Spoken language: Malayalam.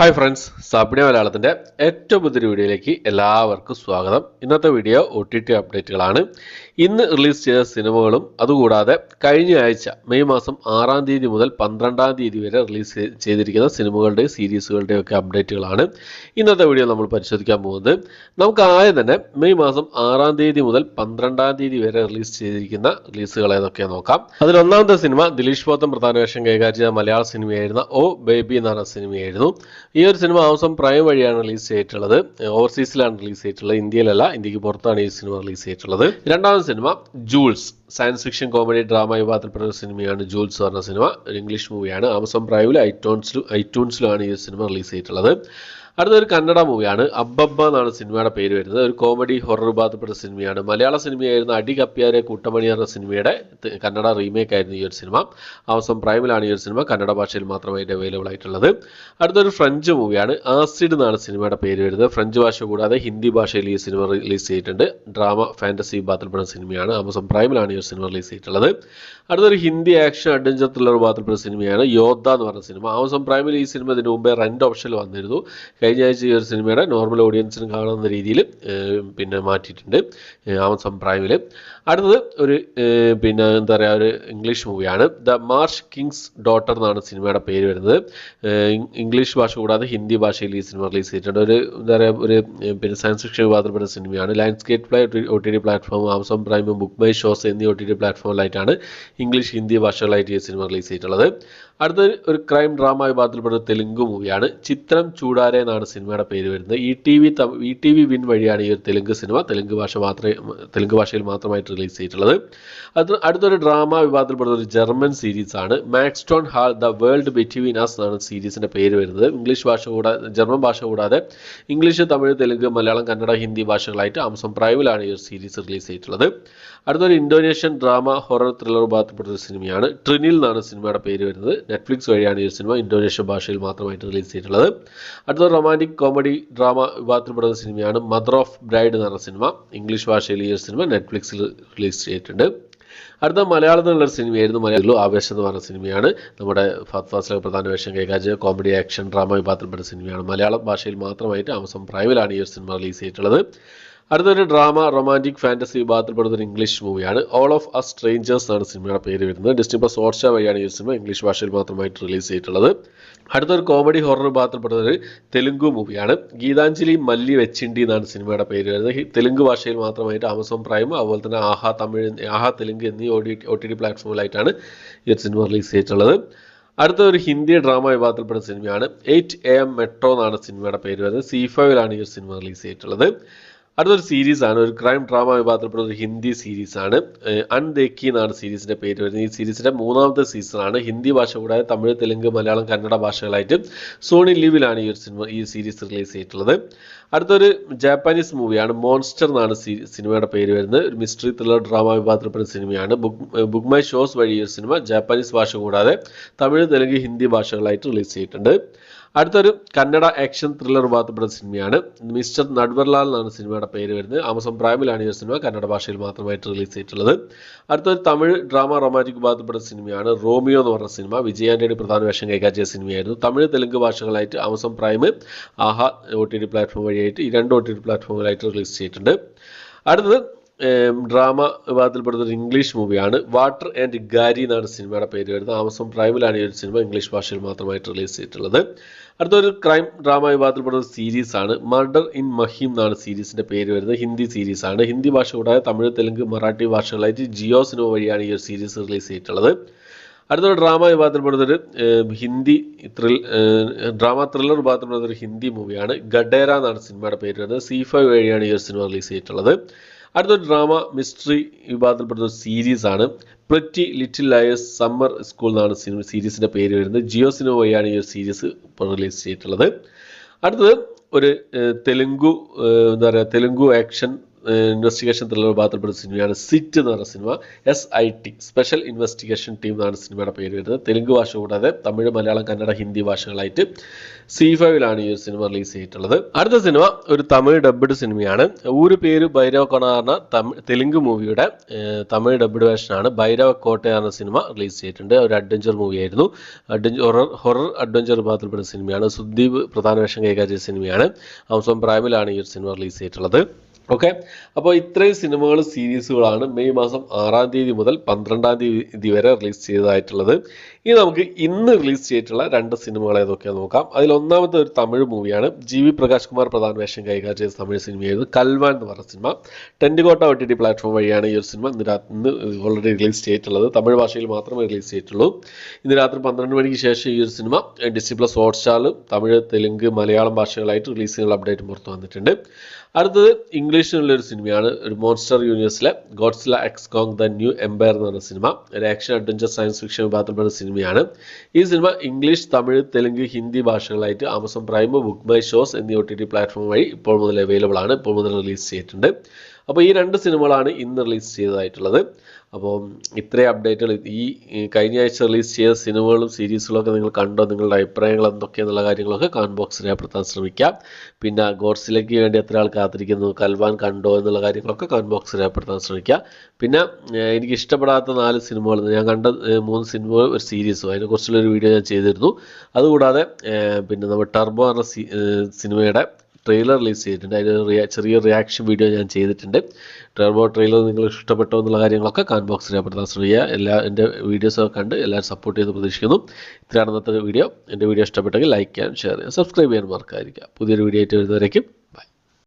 ഹായ് ഫ്രണ്ട്സ്, സാപ്പിഡിയ മലയാളത്തിൻ്റെ ഏറ്റവും പുതിയൊരു വീഡിയോയിലേക്ക് എല്ലാവർക്കും സ്വാഗതം. ഇന്നത്തെ വീഡിയോ OTT അപ്ഡേറ്റുകളാണ്. ഇന്ന് റിലീസ് ചെയ്ത സിനിമകളും അതുകൂടാതെ കഴിഞ്ഞ ആഴ്ച മെയ് മാസം 6-ാം തീയതി മുതൽ 12-ാം തീയതി വരെ റിലീസ് ചെയ്തിരിക്കുന്ന സിനിമകളുടെയും സീരീസുകളുടെയും ഒക്കെ അപ്ഡേറ്റുകളാണ് ഇന്നത്തെ വീഡിയോ നമ്മൾ പരിശോധിക്കാൻ പോകുന്നത്. നമുക്ക് ആദ്യം തന്നെ മെയ് മാസം 6-ാം തീയതി മുതൽ 12-ാം തീയതി വരെ റിലീസ് ചെയ്തിരിക്കുന്ന റിലീസുകൾ ഏതൊക്കെ നോക്കാം. അതിലൊന്നാമത്തെ സിനിമ ദിലീഷ് പോത്തൻ പ്രധാന വേഷം കൈകാര്യം ചെയ്ത മലയാള സിനിമയായിരുന്ന ഓ ബേബി എന്ന് പറഞ്ഞ സിനിമയായിരുന്നു. ഈ ഒരു സിനിമ ആമസോൺ പ്രൈം വഴിയാണ് റിലീസ് ചെയ്തിട്ടുള്ളത്. ഓവർസീസിലാണ് റിലീസ് ചെയ്തിട്ടുള്ളത്, ഇന്ത്യയിലല്ല, ഇന്ത്യക്ക് പുറത്താണ് ഈ സിനിമ റിലീസ് ചെയ്തിട്ടുള്ളത്. രണ്ടാമത്തെ cinema Jules, science fiction comedy drama വിഭാഗത്തിൽപ്പെട്ട സിനിമയാണ് ജൂൾസ് പറഞ്ഞ സിനിമ. ഒരു ഇംഗ്ലീഷ് മൂവിയാണ്. ആമസോൺ പ്രൈമിലും ഐറ്റൂൺസിലുമാണ് ഈ സിനിമ റിലീസ് ചെയ്തിട്ടുള്ളത്. അടുത്തൊരു കന്നഡ മൂവിയാണ്. അബ്ബബ്ബ എന്നാണ് സിനിമയുടെ പേര് വരുന്നത്. ഒരു കോമഡി ഹൊറർ വിഭാഗത്തിൽപ്പെട്ട സിനിമയാണ്. മലയാള സിനിമയായിരുന്ന അടി കപ്പിയാരെ കൂട്ടമണി എന്ന സിനിമയുടെ കന്നഡ റീമേക്ക് ആയിരുന്നു ഈ ഒരു സിനിമ. ആമസോൺ പ്രൈമിലാണ് ഈ ഒരു സിനിമ കന്നഡ ഭാഷയിൽ മാത്രമായിട്ട് അവൈലബിൾ ആയിട്ടുള്ളത്. അടുത്തൊരു ഫ്രഞ്ച് മൂവിയാണ്. ആസിഡ് എന്നാണ് സിനിമയുടെ പേര് വരുന്നത്. ഫ്രഞ്ച് ഭാഷ കൂടാതെ ഹിന്ദി ഭാഷയിൽ ഈ സിനിമ റിലീസ് ചെയ്തിട്ടുണ്ട്. ഡ്രാമ ഫാന്റസി വിഭാഗത്തിൽപ്പെട്ട സിനിമയാണ്. ആമസോൺ പ്രൈമിലാണ് ഈ ഒരു സിനിമ റിലീസ് ചെയ്തിട്ടുള്ളത്. അടുത്തൊരു ഹിന്ദി ആക്ഷൻ അഡ്വഞ്ചർ ത്രില്ലർ വിഭാഗത്തിൽപ്പെട്ട സിനിമയാണ് യോദ്ധ എന്ന് പറഞ്ഞ സിനിമ. ആമസോൺ പ്രൈമിൽ ഈ സിനിമ ഇതിനു മുമ്പേ റെന്റ് ഓപ്ഷനിൽ വന്നിരുന്നു. കഴിഞ്ഞ ആഴ്ച ഈ ഒരു സിനിമയുടെ നോർമൽ ഓഡിയൻസിന് കാണുന്ന രീതിയിൽ മാറ്റിയിട്ടുണ്ട് ആമസോൺ പ്രൈമിൽ. അടുത്തത് ഒരു എന്താ പറയുക, ഒരു ഇംഗ്ലീഷ് മൂവിയാണ്. ദ മാർഷ് കിങ്സ് ഡോട്ടർ എന്നാണ് സിനിമയുടെ പേര് വരുന്നത്. ഇംഗ്ലീഷ് ഭാഷ കൂടാതെ ഹിന്ദി ഭാഷയിൽ ഈ സിനിമ റിലീസ് ചെയ്തിട്ടുണ്ട്. ഒരു എന്താ പറയുക, ഒരു സയൻസ് ഫിക്ഷൻ വിഭാഗത്തിൽപ്പെട്ട സിനിമയാണ്. Lionsgate play OTT platform, Amazon പ്രൈമും ബുക്ക് മൈ ഷോസ് എന്നീ OTT പ്ലാറ്റ്ഫോമിലായിട്ടാണ് ഇംഗ്ലീഷ് ഹിന്ദി ഭാഷകളായിട്ട് ഈ സിനിമ റിലീസ് ചെയ്തിട്ടുള്ളത്. അടുത്ത ഒരു ക്രൈം ഡ്രാമ വിഭാഗത്തിൽപ്പെട്ട തെലുങ്ക് മൂവിയാണ്. ചിത്രം ചൂടാരെ എന്നാണ് സിനിമയുടെ പേര് വരുന്നത്. ETV വിൻ വഴിയാണ് ഈ ഒരു തെലുങ്ക് ഭാഷയിൽ മാത്രമായിട്ട് റിലീസ് ചെയ്തിട്ടുള്ളത്. അടുത്തൊരു ഡ്രാമ വിഭാഗത്തിൽപ്പെടുന്ന ഒരു ജർമ്മൻ സീരീസ് ആണ്. Maxton hall the world between us എന്നാണ് സീരീസിന്റെ പേര് വരുന്നത്. ജർമ്മൻ ഭാഷ കൂടാതെ ഇംഗ്ലീഷ്, തമിഴ്, തെലുങ്ക്, മലയാളം, കന്നഡ, ഹിന്ദി ഭാഷകളായിട്ട് ആമസോൺ പ്രൈമിലാണ് ഈ ഒരു സീരീസ് റിലീസ് ചെയ്തിട്ടുള്ളത്. അടുത്തൊരു ഇന്തോനേഷ്യൻ ഡ്രാമ ഹൊറർ ത്രില്ലർ വിഭാഗത്തിൽപ്പെട്ട ഒരു സിനിമയാണ്. ട്രിനിൽ എന്നാണ് സിനിമയുടെ പേര് വരുന്നത്. നെറ്റ്ഫ്ലിക്സ് വഴിയാണ് ഈ സിനിമ ഇന്തോനേഷ്യൻ ഭാഷയിൽ മാത്രമായിട്ട് റിലീസ് ചെയ്തിട്ടുള്ളത്. അടുത്തൊരു റൊമാൻറ്റിക് കോമഡി ഡ്രാമ വിഭാഗത്തിൽപ്പെടുന്ന സിനിമയാണ് മദർ ഓഫ് ബ്രൈഡ് എന്ന് പറഞ്ഞ സിനിമ. ഇംഗ്ലീഷ് ഭാഷയിൽ ഈ സിനിമ നെറ്റ്ഫ്ലിക്സിൽ റിലീസ് ചെയ്തിട്ടുണ്ട്. അടുത്ത മലയാളത്തിലുള്ളൊരു സിനിമയായിരുന്നു മലയാളം ആവേശം എന്ന് പറഞ്ഞ സിനിമയാണ്. നമ്മുടെ ഫഹദ് ഫാസിലൊക്കെ പ്രധാന വേഷം കൈകാര്യം കോമഡി ആക്ഷൻ ഡ്രാമ വിഭാഗത്തിൽപ്പെട്ട സിനിമയാണ്. മലയാളം ഭാഷയിൽ മാത്രമായിട്ട് ആമസോൺ പ്രൈമിലാണ് ഈ ഒരു സിനിമ റിലീസ് ചെയ്തിട്ടുള്ളത്. അടുത്തൊരു ഡ്രാമ റൊമാൻറ്റിക് ഫാന്റസി വിഭാഗത്തിൽപ്പെടുന്ന ഒരു ഇംഗ്ലീഷ് മൂവിയാണ്. ഓൾ ഓഫ് അസ് സ്ട്രേഞ്ചേഴ്സ് എന്നാണ് സിനിമയുടെ പേര് വരുന്നത്. ഡിസ്നി പ്ലസ് ഹോട്ട്സ്റ്റാർ വഴിയാണ് ഈ സിനിമ ഇംഗ്ലീഷ് ഭാഷയിൽ മാത്രമായിട്ട് റിലീസ് ചെയ്തിട്ടുള്ളത്. അടുത്തൊരു കോമഡി ഹൊറർ വിഭാഗത്തിൽപ്പെടുന്ന ഒരു തെലുങ്ക് മൂവിയാണ്. ഗീതാഞ്ജലി മല്ലി വെച്ചിണ്ടി എന്നാണ് സിനിമയുടെ പേര് വരുന്നത്. തെലുങ്ക് ഭാഷയിൽ മാത്രമായിട്ട് ആമസോൺ പ്രൈം, അതുപോലെ തന്നെ ആഹാ തെലുങ്ക് എന്നീ OTT പ്ലാറ്റ്ഫോമിലായിട്ടാണ് ഈ സിനിമ റിലീസ് ചെയ്തിട്ടുള്ളത്. അടുത്ത ഒരു ഹിന്ദി ഡ്രാമ വിഭാഗത്തിൽപ്പെടുന്ന സിനിമയാണ് 8 AM മെട്രോ എന്നാണ് സിനിമയുടെ പേര് വരുന്നത്. C5ലാണ് ഈ സിനിമ റിലീസ് ചെയ്തിട്ടുള്ളത്. അടുത്തൊരു സീരീസ് ആണ്. ഒരു ക്രൈം ഡ്രാമ വിഭാഗത്തിൽപ്പെടുന്ന ഒരു ഹിന്ദി സീരീസ് ആണ്. അൺദേക്കി എന്നാണ് സീരീസിന്റെ പേര് വരുന്നത്. ഈ സീരീസിന്റെ 3ാമത്തെ സീസണാണ്. ഹിന്ദി ഭാഷ കൂടാതെ തമിഴ്, തെലുങ്ക്, മലയാളം, കന്നഡ ഭാഷകളായിട്ട് സോണി ലിവിലാണ് ഈ സീരീസ് റിലീസ് ചെയ്തിട്ടുള്ളത്. അടുത്തൊരു ജാപ്പാനീസ് മൂവിയാണ്. മോൺസ്റ്റർ എന്നാണ് സിനിമയുടെ പേര് വരുന്നത്. ഒരു മിസ്റ്ററി ത്രില്ലർ ഡ്രാമ വിഭാഗത്തിൽപ്പെട്ട സിനിമയാണ്. ബുക്ക് മൈ ഷോസ് വഴി ഈ സിനിമ ജാപ്പാനീസ് ഭാഷ കൂടാതെ തമിഴ്, തെലുങ്ക്, ഹിന്ദി ഭാഷകളായിട്ട് റിലീസ് ചെയ്തിട്ടുണ്ട്. അടുത്തൊരു കന്നഡ ആക്ഷൻ ത്രില്ലർ വിഭാഗത്തിൽപ്പെടുന്ന സിനിമയാണ്. മിസ്റ്റർ നട്വർലാൽ എന്നാണ് സിനിമയുടെ പേര് വരുന്നത്. ആമസോൺ പ്രൈമിലാണ് ഈ സിനിമ കന്നഡ ഭാഷയിൽ മാത്രമായിട്ട് റിലീസ് ചെയ്തിട്ടുള്ളത്. അടുത്തൊരു തമിഴ് ഡ്രാമ റൊമാൻറ്റിക് വിഭാഗത്തിൽപ്പെടുന്ന സിനിമയാണ് റോമിയോ എന്ന് പറഞ്ഞ സിനിമ. വിജയ് ആന്റണി പ്രധാന വേഷം കൈകാര്യം ചെയ്ത സിനിമയായിരുന്നു. തമിഴ്, തെലുങ്ക് ഭാഷകളായിട്ട് ആമസോൺ പ്രൈം, ആഹാ OTT പ്ലാറ്റ്ഫോം വഴിയായിട്ട് ഈ 2 OTT പ്ലാറ്റ്ഫോമിലായിട്ട് റിലീസ് ചെയ്തിട്ടുണ്ട്. അടുത്തത് ഡ്രാമ വിഭാഗത്തിൽപ്പെടുന്ന ഒരു ഇംഗ്ലീഷ് മൂവിയാണ്. വാട്ടർ ആൻഡ് ഗാരി എന്നാണ് സിനിമയുടെ പേര് വരുന്നത്. ആമസോൺ പ്രൈമിലാണ് ഈ ഒരു സിനിമ ഇംഗ്ലീഷ് ഭാഷയിൽ മാത്രമായിട്ട് റിലീസ് ചെയ്തിട്ടുള്ളത്. അടുത്തൊരു ക്രൈം ഡ്രാമ വിഭാഗത്തിൽപ്പെടുന്ന സീരീസ് ആണ്. മർഡർ ഇൻ മഹീം എന്നാണ് സീരീസിന്റെ പേര് വരുന്നത്. ഹിന്ദി സീരീസ് ആണ്. ഹിന്ദി ഭാഷ കൂടാതെ തമിഴ്, തെലുങ്ക്, മറാഠി ഭാഷകളായിട്ട് ജിയോ സിനിമ വഴിയാണ് ഈ ഒരു സീരീസ് റിലീസ് ചെയ്തിട്ടുള്ളത്. അടുത്തൊരു ഡ്രാമ വിഭാഗത്തിൽപ്പെടുന്നൊരു ഡ്രാമ ത്രില്ലർ വിഭാഗത്തിൽപ്പെടുന്ന ഒരു ഹിന്ദി മൂവിയാണ്. ഗഡേര എന്നാണ് സിനിമയുടെ പേര് വരുന്നത്. C5 വഴിയാണ് ഈ ഒരു സിനിമ റിലീസ് ചെയ്തിട്ടുള്ളത്. അടുത്തൊരു ഡ്രാമ മിസ്റ്ററി വിഭാഗത്തിൽപ്പെടുന്ന ഒരു സീരീസ് ആണ്. Pretty little liars summer school എന്നാണ് സീരീസിന്റെ പേര് വരുന്നത്. ജിയോ സിനിമ വഴിയാണ് ഈ ഒരു സീരീസ് ഇപ്പോൾ റിലീസ് ചെയ്തിട്ടുള്ളത്. അടുത്തത് ഒരു തെലുങ്കു ആക്ഷൻ ഇൻവെസ്റ്റിഗേഷൻ ത്രില്ലർ വിഭാഗത്തിൽപ്പെടുന്ന സിനിമയാണ് സിറ്റ് എന്ന് പറയുന്ന cinema. SIT special investigation team എന്നാണ് സിനിമയുടെ പേര് വരുന്നത്. തെലുങ്ക് ഭാഷ കൂടാതെ തമിഴ്, മലയാളം, കന്നഡ, ഹിന്ദി ഭാഷകളായിട്ട് C5 ഈ ഒരു സിനിമ റിലീസ് ചെയ്തിട്ടുള്ളത്. അടുത്ത സിനിമ ഒരു തമിഴ് ഡബ്ഡ് സിനിമയാണ്. ഊര് പേര് ഭൈരവക്കോട്ട എന്ന തെലുങ്ക് മൂവിയുടെ തമിഴ് ഡബ്ഡ് വേർഷനാണ് ഭൈരവക്കോട്ട എന്ന സിനിമ റിലീസ് ചെയ്തിട്ടുണ്ട്. ഒരു അഡ്വഞ്ചർ മൂവിയായിരുന്നു. ഹൊറർ അഡ്വഞ്ചർ വിഭാഗത്തിൽപ്പെടുന്ന സിനിമയാണ്. സുദീപ് പ്രധാന വേഷം കൈകാര്യം ചെയ്ത സിനിമയാണ്. ആമസോൺ പ്രൈമിലാണ് ഈ ഒരു സിനിമ റിലീസ് ചെയ്തിട്ടുള്ളത്. ഓക്കെ, അപ്പോൾ ഇത്രയും സിനിമകളും സീരീസുകളാണ് മെയ് മാസം 6-ാം തീയതി മുതൽ 12-ാം തീയതി വരെ റിലീസ് ചെയ്തതായിട്ടുള്ളത്. ഇനി നമുക്ക് ഇന്ന് റിലീസ് ചെയ്തിട്ടുള്ള 2 സിനിമകൾ ഏതൊക്കെയാണെന്ന് നോക്കാം. അതിൽ ഒന്നാമത്തെ ഒരു തമിഴ് മൂവിയാണ്. GV പ്രകാശ് കുമാർ പ്രധാന വേഷം കൈകാര്യം ചെയ്ത തമിഴ് സിനിമയായിരുന്നു കൽവാൻ എന്ന് പറഞ്ഞ സിനിമ. ടെൻറ്റുകോട്ട OTT പ്ലാറ്റ്ഫോം വഴിയാണ് ഈ ഒരു സിനിമ ഇന്ന് ഓൾറെഡി റിലീസ് ചെയ്തിട്ടുള്ളത്. തമിഴ് ഭാഷയിൽ മാത്രമേ റിലീസ് ചെയ്തിട്ടുള്ളൂ. ഇന്ന് രാത്രി 12 മണിക്ക് ശേഷം ഈ ഒരു സിനിമ Disney+ ഹോട്ട്സ്റ്റാറിലും തമിഴ്, തെലുങ്ക്, മലയാളം ഭാഷകളായിട്ട് റിലീസിനുള്ള അപ്ഡേറ്റ് പുറത്തു വന്നിട്ടുണ്ട്. അടുത്തത് ഇംഗ്ലീഷിലുള്ളൊരു സിനിമയാണ്. ഒരു മോൺസ്റ്റർ യൂണിവേഴ്സിലെ Godzilla x Kong the new empire എന്ന് പറഞ്ഞ സിനിമ. ഒരു ആക്ഷൻ അഡ്വഞ്ചർ സയൻസ് ഫിക്ഷൻ വിഭാഗത്തിൽപ്പെടുന്ന സിനിമയാണ്. ഈ സിനിമ ഇംഗ്ലീഷ്, തമിഴ്, തെലുങ്ക്, ഹിന്ദി ഭാഷകളായിട്ട് Amazon prime, book my shows എന്നീ OTT പ്ലാറ്റ്ഫോം വഴി ഇപ്പോൾ മുതൽ അവൈലബിൾ ആണ്. ഇപ്പോൾ മുതൽ റിലീസ് ചെയ്തിട്ടുണ്ട്. അപ്പോൾ ഈ 2 സിനിമകളാണ് ഇന്ന് റിലീസ് ചെയ്തതായിട്ടുള്ളത്. അപ്പോൾ ഇത്രയും അപ്ഡേറ്റുകൾ ഈ കഴിഞ്ഞ ആഴ്ച റിലീസ് ചെയ്ത സിനിമകളും സീരീസുകളൊക്കെ നിങ്ങൾ കണ്ടോ, നിങ്ങളുടെ അഭിപ്രായങ്ങൾ എന്തൊക്കെയാണെന്നുള്ള കാര്യങ്ങളൊക്കെ കമന്റ് ബോക്സിൽ രേഖപ്പെടുത്താൻ ശ്രമിക്കാം. പിന്നെ ഗോഡ്സിലേക്ക് വേണ്ടി എത്ര ആൾ കാത്തിരിക്കുന്നു, കൽവാൻ കണ്ടോ എന്നുള്ള കാര്യങ്ങളൊക്കെ കമന്റ് ബോക്സിൽ രേഖപ്പെടുത്താൻ ശ്രമിക്കുക. പിന്നെ എനിക്ക് ഇഷ്ടപ്പെടാത്ത 4 സിനിമകൾ, ഞാൻ കണ്ട 3 സിനിമകൾ ഒരു സീരീസും അതിനെക്കുറിച്ചുള്ളൊരു വീഡിയോ ഞാൻ ചെയ്തിരുന്നു. അതുകൂടാതെ പിന്നെ നമ്മൾ ടർബോ എന്ന സിനിമയുടെ ട്രെയിലർ റിലീസ് ചെയ്തിട്ടുണ്ട്. അതിന് ചെറിയ റിയാക്ഷൻ വീഡിയോ ഞാൻ ചെയ്തിട്ടുണ്ട്. ടർബോ ട്രെയിലർ നിങ്ങൾ ഇഷ്ടപ്പെട്ടോ എന്നുള്ള കാര്യങ്ങളൊക്കെ കമന്റ് ബോക്സിൽ രേഖപ്പെടുത്താൻ ശ്രമിക്കുക. എൻ്റെ വീഡിയോസൊക്കെ കണ്ട് എല്ലാവരും സപ്പോർട്ട് ചെയ്ത് പ്രതീക്ഷിക്കുന്നു. ഇത്രയാണ് ഇന്നത്തെ വീഡിയോ. എൻ്റെ വീഡിയോ ഇഷ്ടപ്പെട്ടെങ്കിൽ ലൈക്ക് ചെയ്യാൻ, ഷെയർ ചെയ്യാൻ, സബ്സ്ക്രൈബ് ചെയ്യാൻ മറക്കാതിരിക്കുക. പുതിയൊരു വീഡിയോ ആയിട്ട് വരുന്നവരേക്കും ബൈ.